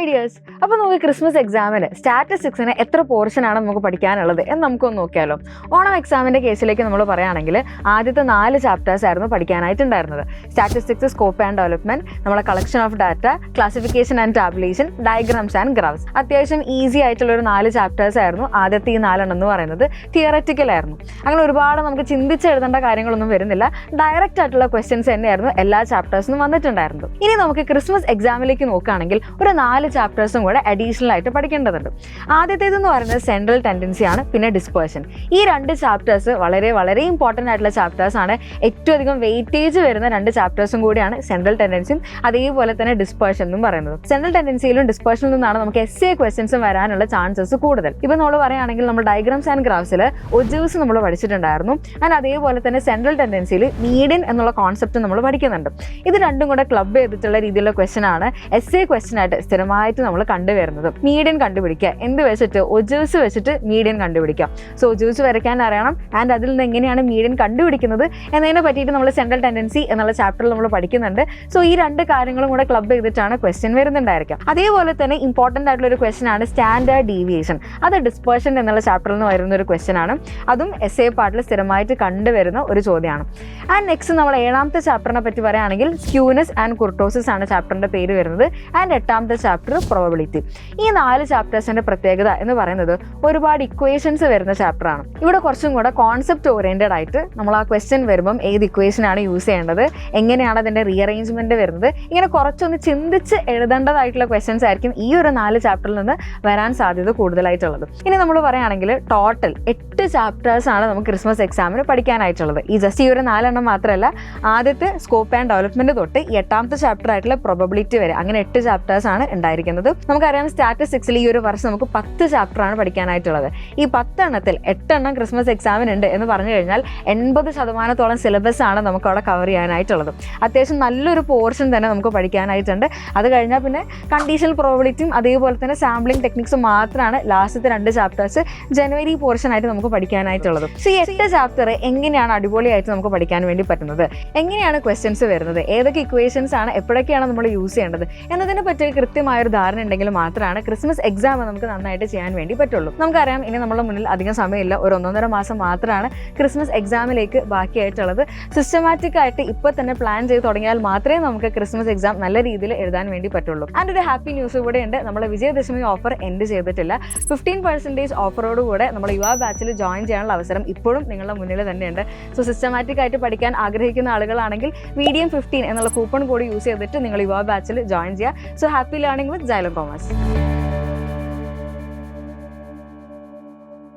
Hi dears. അപ്പോൾ നമുക്ക് Christmas എക്സാമിന് സ്റ്റാറ്റിസ്റ്റിക്സിന് എത്ര പോർഷനാണ് നമുക്ക് പഠിക്കാനുള്ളത് എന്ന് നമുക്കൊന്ന് നോക്കിയാലോ. ഓണം എക്സാമിൻ്റെ കേസിലേക്ക് നമ്മൾ പറയുകയാണെങ്കിൽ ആദ്യത്തെ 4 ചാപ്റ്റേഴ്സ് ആയിരുന്നു പഠിക്കാനായിട്ടുണ്ടായിരുന്നത്. സ്റ്റാറ്റിസ്റ്റിക്സ്, സ്കോപ്പ് ആൻഡ് ഡെവലപ്മെൻറ്റ്, നമ്മളെ collection of data, classification and tabulation, diagrams and graphs. അത്യാവശ്യം ഈസി ആയിട്ടുള്ളൊരു 4 ചാപ്റ്റേഴ്സ് ആയിരുന്നു ആദ്യത്തെ ഈ 4 എന്ന് പറയുന്നത്. തിയററ്റിക്കൽ ആയിരുന്നു. അങ്ങനെ ഒരുപാട് നമുക്ക് ചിന്തിച്ചെഴുതേണ്ട കാര്യങ്ങളൊന്നും വരുന്നില്ല. ഡയറക്റ്റ് ആയിട്ടുള്ള ക്വസ്റ്റ്യൻസ് തന്നെയായിരുന്നു എല്ലാ ചാപ്റ്റേഴ്സിനും വന്നിട്ടുണ്ടായിരുന്നത്. ഇനി നമുക്ക് ക്രിസ്മസ് എക്സാമിലേക്ക് നോക്കുകയാണെങ്കിൽ ഒരു 4 ചാപ്റ്റേഴ്സും കൂടെ അഡീഷണൽ ആയിട്ട് പഠിക്കേണ്ടതുണ്ട്. ആദ്യത്തേതെന്ന് പറയുന്നത് സെൻട്രൽ ടെൻഡൻസി ആണ്, പിന്നെ ഡിസ്പേർഷൻ. ഈ 2 ചാപ്റ്റേഴ്സ് വളരെ ഇമ്പോർട്ടൻ്റ് ആയിട്ടുള്ള ചാപ്റ്റേഴ്സ് ആണ്. ഏറ്റവും അധികം വെയിറ്റേജ് വരുന്ന 2 ചാപ്റ്റേഴ്സും കൂടിയാണ് സെൻട്രൽ ടെൻഡൻസിയും അതേപോലെ തന്നെ ഡിസ്പേർഷൻ എന്നും പറയുന്നത്. സെൻട്രൽ ടെൻഡൻസിയിലും ഡിസ്പേർഷനിൽ നിന്നാണ് നമുക്ക് എസ്എ ക്വസ്റ്റ്യൻസും വരാനുള്ള ചാൻസസ് കൂടുതൽ. ഇപ്പം നമ്മൾ പറയുകയാണെങ്കിൽ നമ്മൾ ഡയഗ്രാംസ് ആൻഡ് ഗ്രാഫ്സിൽ ഒജീവ്സ് നമ്മൾ പഠിച്ചിട്ടുണ്ടായിരുന്നു. ആൻഡ് അതേപോലെ തന്നെ സെൻട്രൽ ടെൻഡൻസിയിൽ മീഡിയൻ എന്നുള്ള കോൺസെപ്റ്റ് നമ്മൾ പഠിക്കുന്നുണ്ട്. ഇത് രണ്ടും കൂടെ ക്ലബ് ചെയ്തിട്ടുള്ള രീതിയിലുള്ള ക്വസ്റ്റ്യൻ ആണ് എസ്എ ക്വസ്റ്റ്യൻ ആയിട്ട് സ്ഥിരമായിട്ട് നമ്മൾ കണ്ടുവരുന്നത്. മീഡിയൻ കണ്ടുപിടിക്കുക, എന്ത് വെച്ചിട്ട്? ഒജീവ്സ് വെച്ചിട്ട് മീഡിയൻ കണ്ടുപിടിക്കാം. സോ ഒജീവ്സ് വരയ്ക്കാൻ അറിയണം. ആൻഡ് അതിൽ നിന്ന് എങ്ങനെയാണ് മീഡിയൻ കണ്ടുപിടിക്കുന്നത് എന്നതിനെ പറ്റിയിട്ട് നമ്മൾ സെൻട്രൽ ടെൻഡൻസി എന്നുള്ള ചാപ്റ്ററിൽ നമ്മൾ പഠിക്കുന്നുണ്ട്. സോ ഈ 2 കാര്യങ്ങളും കൂടെ ക്ലബ് ചെയ്തിട്ടാണ് ക്വസ്റ്റ്യൻ വരുന്നുണ്ടായിരിക്കാം. അതേപോലെ തന്നെ ഇമ്പോർട്ടൻ്റ് ആയിട്ടുള്ള ഒരു ക്വസ്റ്റ്യൻ ആണ് സ്റ്റാൻഡേർഡ് ഡീവിയേഷൻ. അത് ഡിസ്പേർഷൻ എന്നുള്ള ചാപ്റ്ററിൽ നിന്ന് വരുന്ന ഒരു ക്വസ്റ്റ്യൻ ആണ്. അതും എസ്എ പാർട്ടിൽ സ്ഥിരമായിട്ട് കണ്ടുവരുന്ന ഒരു ചോദ്യമാണ്. ആൻഡ് നെക്സ്റ്റ് നമ്മൾ 7ാമത്തെ ചാപ്റ്ററിനെ പറ്റി പറയുകയാണെങ്കിൽ സ്ക്യൂനെസ് ആൻഡ് കുർട്ടോസിസ് ആണ് ചാപ്റ്ററിന്റെ പേര് വരുന്നത്. ആൻഡ് 8ാമത്തെ ചാപ്റ്റർ പ്രോബബിലിറ്റി. ഈ 4 ചാപ്റ്റേഴ്സിന്റെ പ്രത്യേകത എന്ന് പറയുന്നത് ഒരുപാട് ഇക്വേഷൻസ് വരുന്ന ചാപ്റ്ററാണ്. ഇവിടെ കുറച്ചും കൂടെ കോൺസെപ്റ്റ് ഓറിയന്റഡ് ആയിട്ട് നമ്മൾ ആ ക്വസ്റ്റ്യൻ വരുമ്പം ഏത് ഇക്വേഷൻ ആണ് യൂസ് ചെയ്യേണ്ടത്, എങ്ങനെയാണ് അതിന്റെ റീഅറേഞ്ച്മെന്റ് വരുന്നത്, ഇങ്ങനെ കുറച്ചൊന്ന് ചിന്തിച്ച് എഴുതേണ്ടതായിട്ടുള്ള ക്വസ്റ്റ്യൻസ് ആയിരിക്കും ഈ ഒരു 4 ചാപ്റ്ററിൽ നിന്ന് വരാൻ സാധ്യത കൂടുതലായിട്ടുള്ളത്. ഇനി നമ്മൾ പറയുകയാണെങ്കിൽ ടോട്ടൽ 8 ചാപ്റ്റേഴ്സ് ആണ് നമുക്ക് ക്രിസ്മസ് എക്സാമിന് പഠിക്കാനായിട്ടുള്ളത്. ഈ ജസ്റ്റ് ഈ ഒരു 4 എണ്ണം മാത്രമല്ല, ആദ്യത്തെ സ്കോപ്പ് ആൻഡ് ഡെവലപ്മെന്റ് തൊട്ട് 8ാമത്തെ ചാപ്റ്റർ ആയിട്ടുള്ള പ്രോബബിലിറ്റി വരെ അങ്ങനെ 8 ചാപ്റ്റേഴ്സ് ആണ് ഉണ്ടായിരിക്കുന്നത്. നമുക്കറിയാം സ്റ്റാറ്റിസ്റ്റിക്സിൽ ഈ ഒരു വർഷം നമുക്ക് 10 ചാപ്റ്റർ ആണ് പഠിക്കാനായിട്ടുള്ളത്. ഈ 10 എണ്ണത്തിൽ 8 എണ്ണം ക്രിസ്മസ് എക്സാമിന് ഉണ്ട് എന്ന് പറഞ്ഞു കഴിഞ്ഞാൽ 80% സിലബസ് ആണ് നമുക്ക് അവിടെ കവർ ചെയ്യാനായിട്ടുള്ളത്. അത്യാവശ്യം നല്ലൊരു പോർഷൻ തന്നെ നമുക്ക് പഠിക്കാനായിട്ടുണ്ട്. അത് കഴിഞ്ഞാൽ പിന്നെ കണ്ടീഷണൽ പ്രോബബിലിറ്റിയും അതേപോലെ തന്നെ സാമ്പിളിംഗ് ടെക്നിക്സും മാത്രമാണ് ലാസ്റ്റത്തെ 2 ചാപ്റ്റേഴ്സ് ജനുവരി പോർഷൻ ആയിട്ട് നമുക്ക് പഠിക്കാനായിട്ടുള്ളത്. സോ ഈ 8 ചാപ്റ്റർ എങ്ങനെയാണ് അടിപൊളിയായിട്ട് നമുക്ക് പഠിക്കാൻ വേണ്ടി പറ്റുന്നത്, എങ്ങനെയാണ് ക്വസ്റ്റ്യൻസ് വരുന്നത്, ഏതൊക്കെ ഇക്വേഷൻസ് ആണ് എപ്പോഴൊക്കെയാണ് നമ്മൾ യൂസ് ചെയ്യേണ്ടത് എന്നതിനെ പറ്റി കൃത്യമായൊരു ധാരണ ഉണ്ടെങ്കിൽ മാത്രമാണ് ക്രിസ്മസ് എക്സാം നമുക്ക് നന്നായിട്ട് ചെയ്യാൻ വേണ്ടി പറ്റുള്ളൂ. നമുക്കറിയാം ഇനി നമ്മുടെ മുന്നിൽ അധികം സമയമില്ല. ഒരു 1.5 മാസം മാത്രമാണ് ക്രിസ്മസ് എക്സാമിലേക്ക് ബാക്കിയായിട്ടുള്ളത്. സിസ്റ്റമാറ്റിക് ആയിട്ട് ഇപ്പോൾ തന്നെ പ്ലാൻ ചെയ്ത് തുടങ്ങിയാൽ മാത്രമേ നമുക്ക് ക്രിസ്മസ് എക്സാം നല്ല രീതിയിൽ എഴുതാൻ വേണ്ടി പറ്റുള്ളൂ. ആൻഡ് ഒരു ഹാപ്പി ന്യൂസ് കൂടെ ഉണ്ട്. നമ്മളെ വിജയദശമി ഓഫർ എൻഡ് ചെയ്തിട്ടില്ല. 15% ഓഫറോടുകൂടെ നമ്മുടെ യുവ ബാച്ചിൽ ജോയിൻ ചെയ്യാനുള്ള അവസരം ഇപ്പോഴും നിങ്ങളുടെ മുന്നിൽ തന്നെയുണ്ട്. സോ സിസ്റ്റമാറ്റിക് ആയിട്ട് പഠിക്കാൻ ആഗ്രഹിക്കുന്ന ആളുകളാണെങ്കിൽ മീഡിയം 15 എന്നുള്ള കൂപ്പൺ കോഡ് യൂസ് ചെയ്തിട്ട് നിങ്ങൾ യുവ ബാച്ചിൽ ജോയിൻ ചെയ്യുക. So happy learning with Jailam commerce.